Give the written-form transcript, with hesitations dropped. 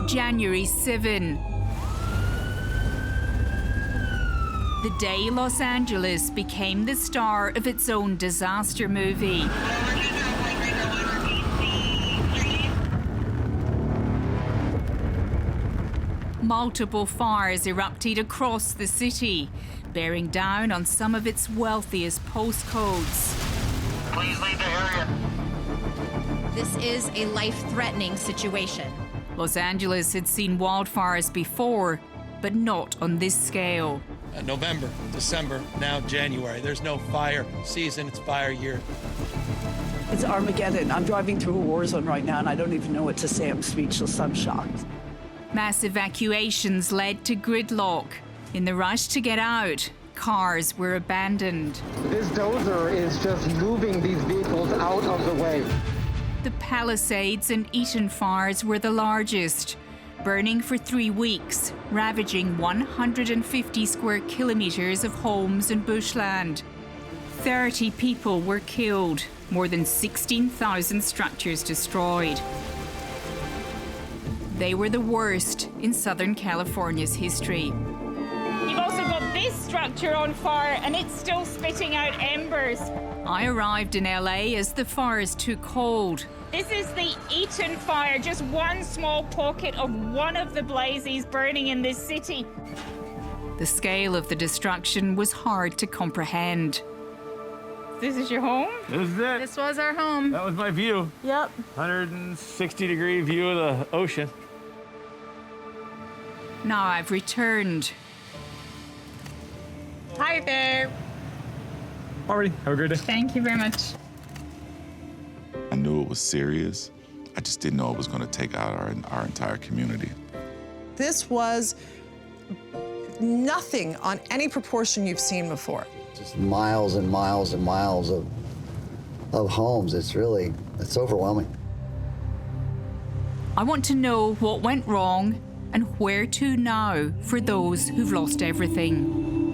January 7. The day Los Angeles became the star of its own disaster movie. Multiple fires erupted across the city, bearing down on some of its wealthiest postcodes. Please leave the area. This is a life-threatening situation. Los Angeles had seen wildfires before, but not on this scale. November, December, now January. There's no fire season, it's fire year. It's Armageddon. I'm driving through a war zone right now, and I don't even know what to say. I'm speechless. I'm shocked. Mass evacuations led to gridlock. In the rush to get out, cars were abandoned. This dozer is just moving these vehicles out of the way. The Palisades and Eaton fires were the largest, burning for 3 weeks, ravaging 150 square kilometres of homes and bushland. 30 people were killed, more than 16,000 structures destroyed. They were the worst in Southern California's history. You've also got this structure on fire and it's still spitting out embers. I arrived in LA as the fires took hold. This is the Eaton fire, just one small pocket of one of the blazes burning in this city. The scale of the destruction was hard to comprehend. This is your home? This is it. This was our home. That was my view. Yep. 160-degree view of the ocean. Now I've returned. Hi there. Alrighty, have a great day. Thank you very much. I knew it was serious. I just didn't know it was going to take out our entire community. This was nothing on any proportion you've seen before. Just miles and miles and miles of homes. It's overwhelming. I want to know what went wrong and where to now for those who've lost everything.